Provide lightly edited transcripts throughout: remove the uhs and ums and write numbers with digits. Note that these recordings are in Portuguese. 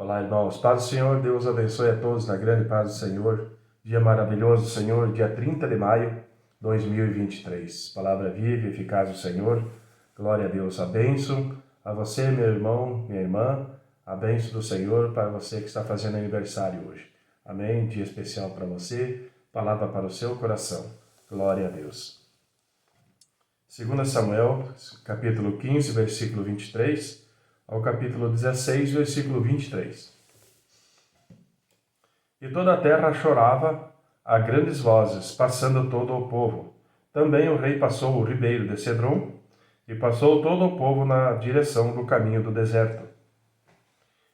Olá, irmãos. Paz do Senhor, Deus abençoe a todos na grande paz do Senhor. Dia maravilhoso, Senhor, dia 30 de maio de 2023. Palavra viva e eficaz do Senhor. Glória a Deus. A bênção a você, meu irmão, minha irmã. A bênção do Senhor para você que está fazendo aniversário hoje. Amém? Dia especial para você. Palavra para o seu coração. Glória a Deus. 2 Samuel, capítulo 15, versículo 23, ao capítulo 16, versículo 23. E toda a terra chorava a grandes vozes, passando todo o povo. Também o rei passou o ribeiro de Cedron, e passou todo o povo na direção do caminho do deserto.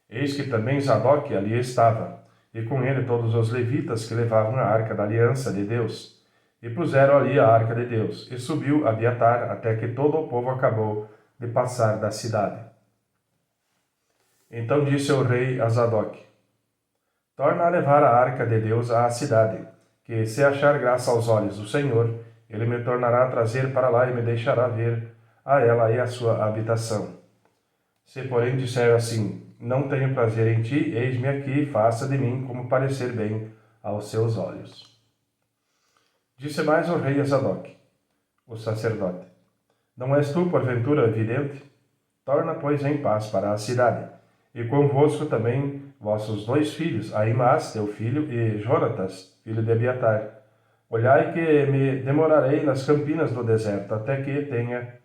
Eis que também Zadok ali estava, e com ele todos os levitas que levavam a arca da aliança de Deus. E puseram ali a arca de Deus, e subiu Abiatar até que todo o povo acabou de passar da cidade. Então disse o rei a Zadok: torna a levar a arca de Deus à cidade, que se achar graça aos olhos do Senhor, ele me tornará a trazer para lá e me deixará ver a ela e a sua habitação. Se porém disser assim, não tenho prazer em ti, eis-me aqui, faça de mim como parecer bem aos seus olhos. Disse mais o rei a Zadok, o sacerdote: não és tu, porventura, vidente? Torna, pois, em paz para a cidade, e convosco também vossos 2 filhos, Ahimaas, teu filho, e Jonatas, filho de Abiatar. Olhai que me demorarei nas campinas do deserto, até que tenha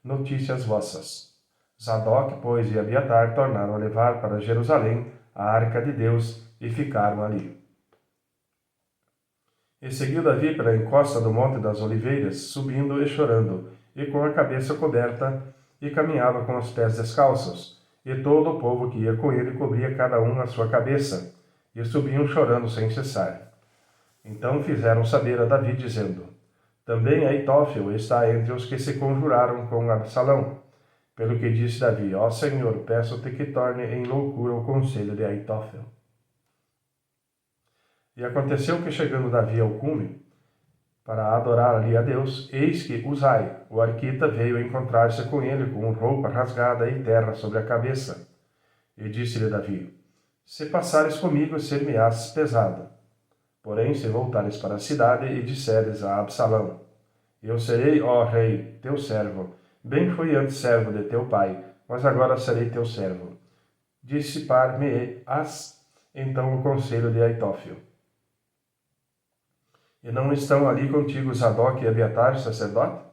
notícias vossas. Zadok, pois, e Abiatar tornaram a levar para Jerusalém a arca de Deus, e ficaram ali. E seguiu Davi pela encosta do Monte das Oliveiras, subindo e chorando, e com a cabeça coberta, e caminhava com os pés descalços. E todo o povo que ia com ele cobria cada um a sua cabeça, e subiam chorando sem cessar. Então fizeram saber a Davi, dizendo: também Aitófel está entre os que se conjuraram com Absalão. Pelo que disse Davi: ó Senhor, peço-te que torne em loucura o conselho de Aitófel. E aconteceu que, chegando Davi ao cume, para adorar ali a Deus, eis que Uzai, o arquita, veio encontrar-se com ele com roupa rasgada e terra sobre a cabeça. E disse-lhe Davi: se passares comigo, ser-me-ás pesado. Porém, se voltares para a cidade e disseres a Absalão: eu serei, ó rei, teu servo, bem fui antes servo de teu pai, mas agora serei teu servo. Dissipar-me-ás então o conselho de Aitófel. E não estão ali contigo Zadok e Abiatar, sacerdote?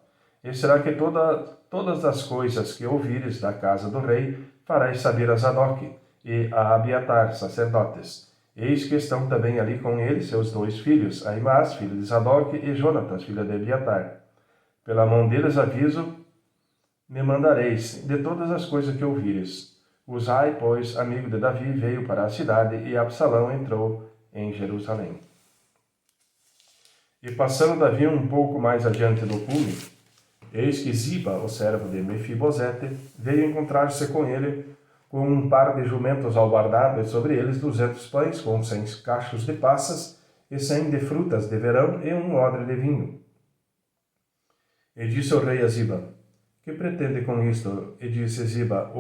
E será que todas as coisas que ouvires da casa do rei farás saber a Zadok e a Abiatar, sacerdotes? Eis que estão também ali com ele seus 2 filhos, Ahimaas, filho de Zadok, e Jonatas, filho de Abiatar. Pela mão deles aviso, me mandareis de todas as coisas que ouvires. Uzai, pois, amigo de Davi, veio para a cidade, e Absalão entrou em Jerusalém. E passando Davi um pouco mais adiante do cume, eis que Ziba, o servo de Mefibosete, veio encontrar-se com ele, com um par de jumentos albardados, e sobre eles 200 pães, com 100 cachos de passas, e 100 de frutas de verão, e um odre de vinho. E disse o rei a Ziba: que pretende com isto? E disse Ziba: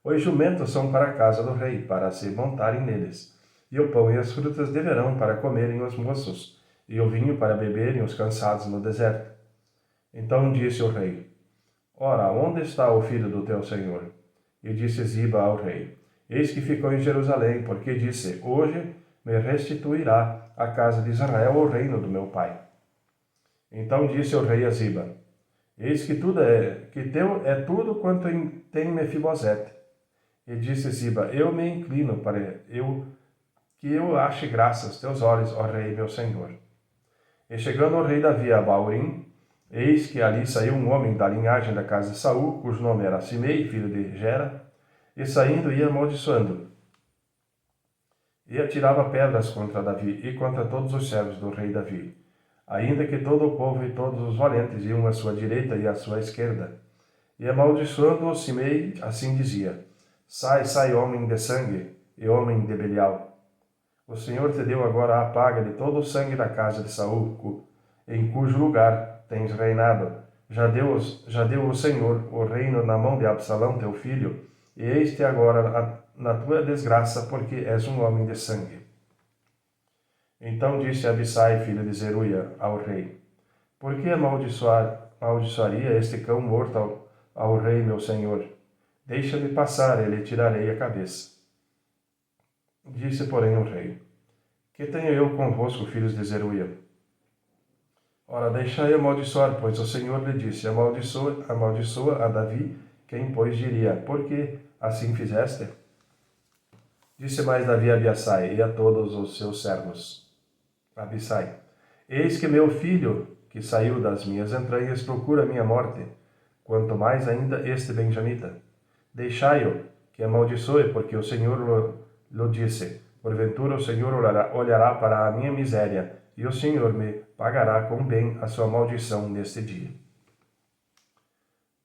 os jumentos são para a casa do rei, para se montarem neles, e o pão e as frutas de verão para comerem os moços, e o vinho para beberem os cansados no deserto. Então disse o rei: ora, onde está o filho do teu senhor? E disse Ziba ao rei: eis que ficou em Jerusalém, porque disse: hoje me restituirá a casa de Israel o reino do meu pai. Então disse o rei a Ziba: eis que teu é tudo quanto tem Mefibosete. E disse Ziba: eu me inclino para que eu ache graça aos teus olhos, ó rei meu senhor. E chegando o rei Davi a Baurim, eis que ali saiu um homem da linhagem da casa de Saul, cujo nome era Simei, filho de Gera, e saindo ia amaldiçoando. E atirava pedras contra Davi e contra todos os servos do rei Davi, ainda que todo o povo e todos os valentes iam à sua direita e à sua esquerda. E amaldiçoando-o, Simei assim dizia: sai, sai, homem de sangue e homem de Belial. O Senhor te deu agora a paga de todo o sangue da casa de Saul, em cujo lugar tens reinado. Já deu o Senhor o reino na mão de Absalão, teu filho, e eis-te agora na tua desgraça, porque és um homem de sangue. Então disse Abissai, filho de Zeruia, ao rei: Por que amaldiçoaria este cão morto ao rei, meu senhor? Deixa-me passar, e lhe tirarei a cabeça. Disse, porém, o rei: Que tenho eu convosco, filhos de Zeruia? Ora, deixai amaldiçoar, pois o Senhor lhe disse: amaldiçoa a Davi, quem, pois, diria: Por que assim fizeste? Disse mais Davi a Abiassai e a todos os seus servos: Abissai: Eis que meu filho, que saiu das minhas entranhas, procura a minha morte, quanto mais ainda este benjamita. Deixai-o, que amaldiçoe, porque o Senhor lhe disse: Porventura o Senhor olhará para a minha miséria, e o Senhor me pagará com bem a sua maldição neste dia.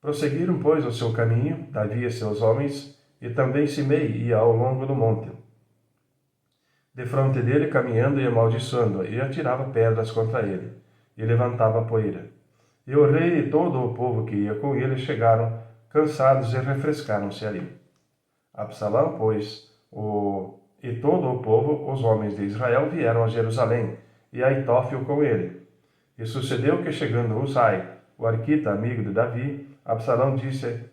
Prosseguiram, pois, o seu caminho, Davi e seus homens, e também Simei ia ao longo do monte, defronte dele caminhando e amaldiçoando, e atirava pedras contra ele, e levantava poeira. E o rei e todo o povo que ia com ele chegaram, cansados, e refrescaram-se ali. Absalão, pois, e todo o povo, os homens de Israel, vieram a Jerusalém, e Aitófel com ele. E sucedeu que, chegando Husai, o arquita, amigo de Davi, Absalão disse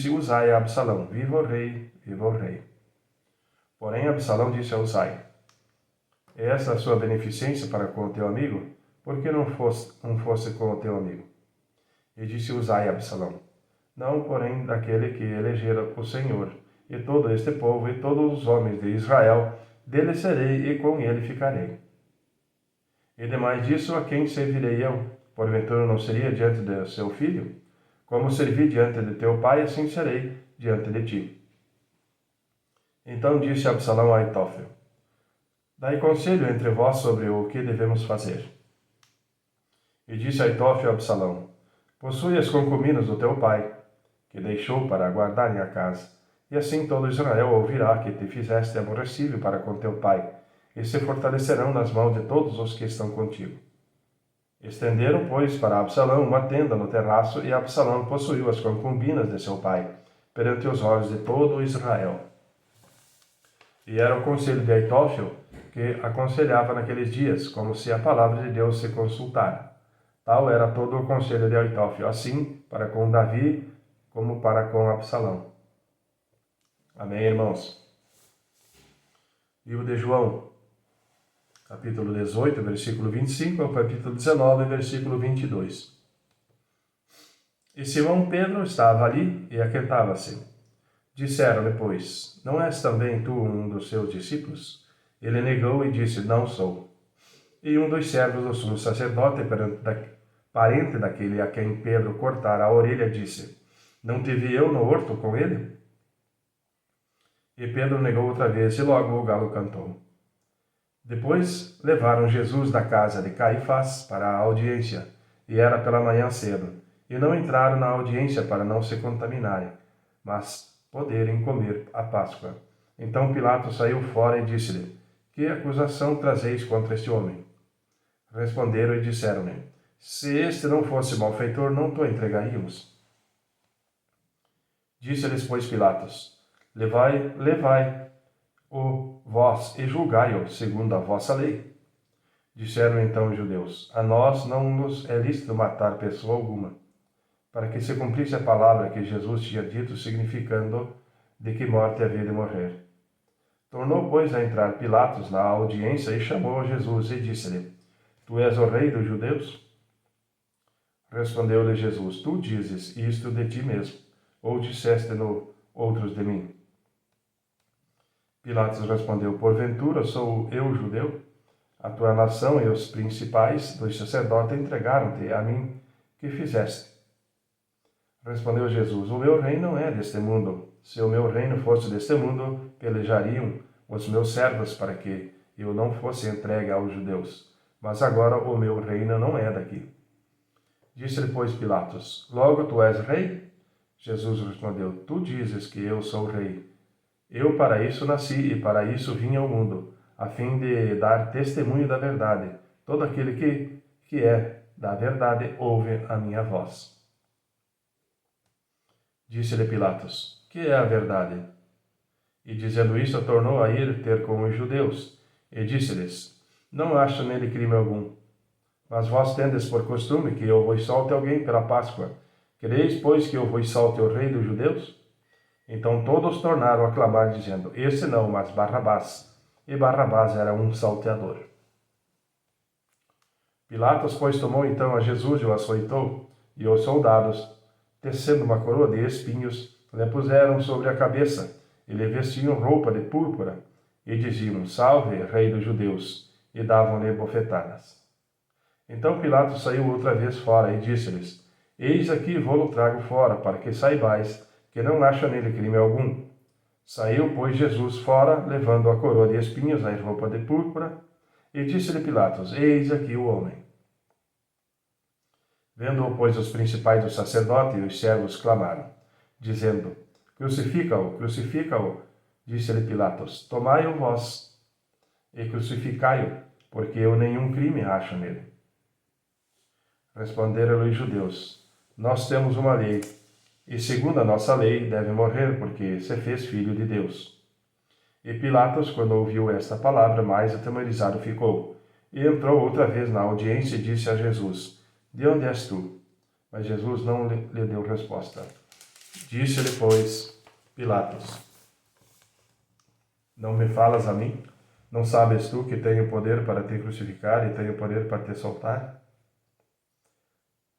Husai a Absalão: Viva o rei, viva o rei. Porém, Absalão disse a Husai: É essa a sua beneficência para com o teu amigo? Por que não fosse com o teu amigo? E disse Husai a Absalão: Não, porém, daquele que elegera o Senhor, e todo este povo, e todos os homens de Israel, dele serei, e com ele ficarei. E demais disso, a quem servirei eu? Porventura não seria diante de seu filho? Como servi diante de teu pai, assim serei diante de ti. Então disse Absalão a Aitófel: Dai conselho entre vós sobre o que devemos fazer. E disse Aitófel a Absalão: Possui as concubinas do teu pai, que deixou para guardarem a casa, e assim todo Israel ouvirá que te fizeste aborrecível para com teu pai, e se fortalecerão nas mãos de todos os que estão contigo. Estenderam, pois, para Absalão uma tenda no terraço, e Absalão possuiu as concubinas de seu pai, perante os olhos de todo Israel. E era o conselho de Aitófel que aconselhava naqueles dias, como se a palavra de Deus se consultara. Tal era todo o conselho de Aitófel, assim para com Davi como para com Absalão. Amém, irmãos? Livro de João, capítulo 18, versículo 25, ao capítulo 19, versículo 22. E Simão Pedro estava ali e aquentava-se. Disseram-lhe, pois: Não és também tu um dos seus discípulos? Ele negou e disse: Não sou. E um dos servos do sumo sacerdote, parente daquele a quem Pedro cortara a orelha, disse: Não te vi eu no horto com ele? E Pedro negou outra vez, e logo o galo cantou. Depois levaram Jesus da casa de Caifás para a audiência, e era pela manhã cedo, e não entraram na audiência para não se contaminarem, mas poderem comer a Páscoa. Então Pilatos saiu fora e disse-lhe: Que acusação trazeis contra este homem? Responderam e disseram-lhe: Se este não fosse malfeitor, não te entregaríamos. Disse-lhes, pois, Pilatos: Levai-o vós e julgai-o segundo a vossa lei. Disseram então os judeus: A nós não nos é lícito matar pessoa alguma, para que se cumprisse a palavra que Jesus tinha dito, significando de que morte havia de morrer. Tornou, pois, a entrar Pilatos na audiência e chamou Jesus e disse-lhe: Tu és o rei dos judeus? Respondeu-lhe Jesus: Tu dizes isto de ti mesmo, ou disseste-no outros de mim? Pilatos respondeu: Porventura sou eu judeu? A tua nação e os principais dos sacerdotes entregaram-te a mim. Que fizeste? Respondeu Jesus: O meu reino não é deste mundo. Se o meu reino fosse deste mundo, pelejariam os meus servos para que eu não fosse entregue aos judeus. Mas agora o meu reino não é daqui. Disse-lhe, pois, Pilatos: Logo tu és rei? Jesus respondeu: Tu dizes que eu sou rei. Eu para isso nasci e para isso vim ao mundo, a fim de dar testemunho da verdade. Todo aquele que é da verdade ouve a minha voz. Disse-lhe Pilatos: que é a verdade? E dizendo isto, tornou a ir ter com os judeus, e disse-lhes: não acho nele crime algum. Mas vós tendes por costume que eu vos solte alguém pela Páscoa. Quereis, pois, que eu vos solte o rei dos judeus? Então todos tornaram a clamar, dizendo: esse não, mas Barrabás. E Barrabás era um salteador. Pilatos, pois, tomou então a Jesus e o açoitou, e os soldados, tecendo uma coroa de espinhos, lhe puseram sobre a cabeça, e lhe vestiam roupa de púrpura, e diziam: salve, rei dos judeus, e davam-lhe bofetadas. Então Pilatos saiu outra vez fora, e disse-lhes: eis aqui vou-lo trago fora, para que saibais que não acha nele crime algum. Saiu, pois, Jesus fora, levando a coroa de espinhos, a roupa de púrpura, e disse-lhe Pilatos: eis aqui o homem. Vendo-o, pois, os principais dos sacerdotes e os servos clamaram, dizendo: crucifica-o, crucifica-o. Disse-lhe Pilatos: tomai-o vós, e crucificai-o, porque eu nenhum crime acho nele. Responderam-lhe os judeus: nós temos uma lei, e segundo a nossa lei deve morrer, porque se fez filho de Deus. E Pilatos, quando ouviu esta palavra, mais atemorizado ficou, e entrou outra vez na audiência e disse a Jesus: de onde és tu? Mas Jesus não lhe deu resposta. Disse-lhe, pois, Pilatos: não me falas a mim? Não sabes tu que tenho poder para te crucificar e tenho poder para te soltar?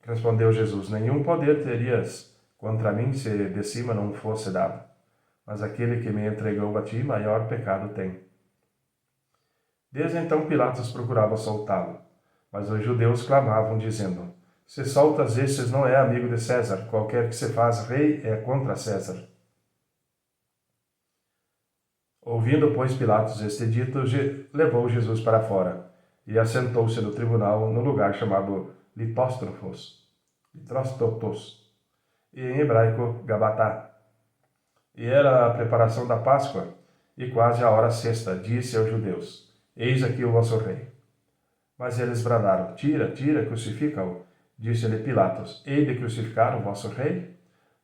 Respondeu Jesus: nenhum poder terias contra mim se de cima não fosse dado. Mas aquele que me entregou a ti, maior pecado tem. Desde então Pilatos procurava soltá-lo, mas os judeus clamavam, dizendo: se soltas estes, não é amigo de César, qualquer que se faz rei é contra César. Ouvindo, pois, Pilatos este dito, levou Jesus para fora, e assentou-se no tribunal, no lugar chamado Litóstrotos, e em hebraico Gabatá. E era a preparação da Páscoa, e quase a hora sexta. Disse aos judeus: eis aqui o vosso rei. Mas eles bradaram: tira, tira, crucifica-o. Disse-lhe Pilatos: hei de crucificar o vosso rei?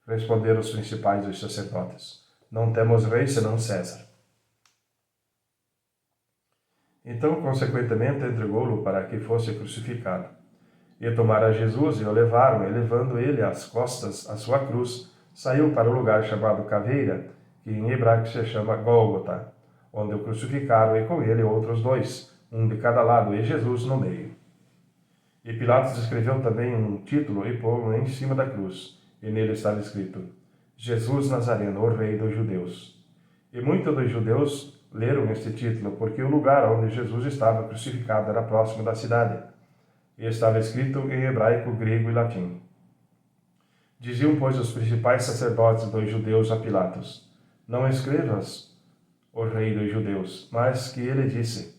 Responderam os principais dos sacerdotes: não temos rei senão César. Então, consequentemente, entregou-lo para que fosse crucificado. E tomaram Jesus e o levaram, e levando ele às costas a sua cruz, saiu para o lugar chamado Caveira, que em hebraico se chama Gólgota, onde o crucificaram, e com ele outros dois, um de cada lado, e Jesus no meio. E Pilatos escreveu também um título e pô-lo em cima da cruz, e nele estava escrito: Jesus Nazareno, o Rei dos Judeus. E muitos dos judeus leram este título, porque o lugar onde Jesus estava crucificado era próximo da cidade, e estava escrito em hebraico, grego e latim. Diziam, pois, os principais sacerdotes dos judeus a Pilatos: não escrevas o rei dos judeus, mas que ele disse: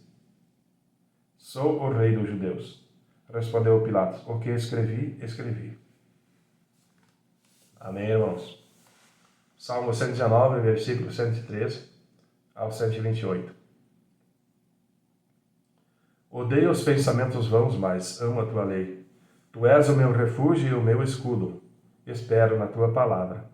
sou o rei dos judeus. Respondeu Pilatos: o que escrevi, escrevi. Amém, irmãos? Salmo 119, versículo 113 ao 128. Odeio os pensamentos vãos, mas amo a tua lei. Tu és o meu refúgio e o meu escudo. Espero na tua palavra.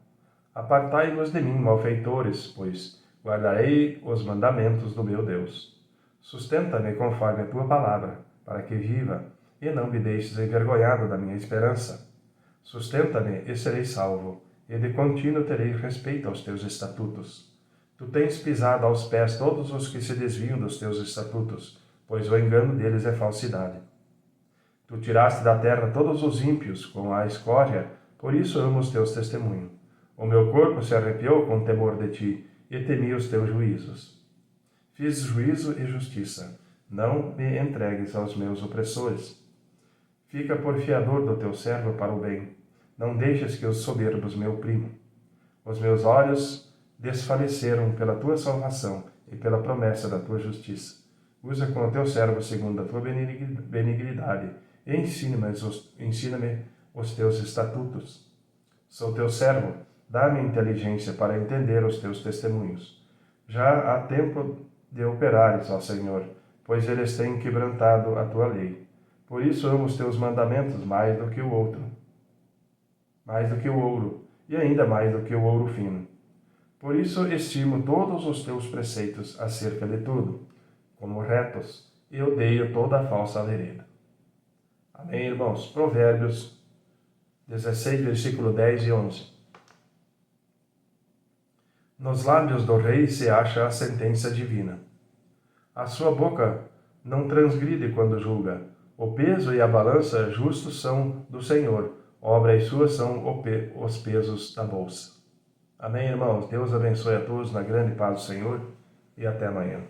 Apartai-vos de mim, malfeitores, pois guardarei os mandamentos do meu Deus. Sustenta-me conforme a tua palavra, para que viva, e não me deixes envergonhado da minha esperança. Sustenta-me e serei salvo, e de contínuo terei respeito aos teus estatutos. Tu tens pisado aos pés todos os que se desviam dos teus estatutos, pois o engano deles é falsidade. Tu tiraste da terra todos os ímpios com a escória, por isso amo os teus testemunhos. O meu corpo se arrepiou com temor de ti, e temi os teus juízos. Fiz juízo e justiça, não me entregues aos meus opressores. Fica por fiador do teu servo para o bem, não deixes que os soberbos me oprimam. Os meus olhos desfaleceram pela tua salvação e pela promessa da tua justiça. Usa com o teu servo segundo a tua benignidade, e ensina-me os teus estatutos. Sou teu servo, dá-me inteligência para entender os teus testemunhos. Já há tempo de operares, ó Senhor, pois eles têm quebrantado a tua lei. Por isso amo os teus mandamentos mais do que o ouro, e ainda mais do que o ouro fino. Por isso estimo todos os teus preceitos acerca de tudo, como retos, e odeio toda a falsa vereda. Amém, irmãos? Provérbios 16, versículo 10 e 11. Nos lábios do rei se acha a sentença divina. A sua boca não transgride quando julga. O peso e a balança justos são do Senhor. Obras suas são os pesos da bolsa. Amém, irmãos? Deus abençoe a todos na grande paz do Senhor e até amanhã.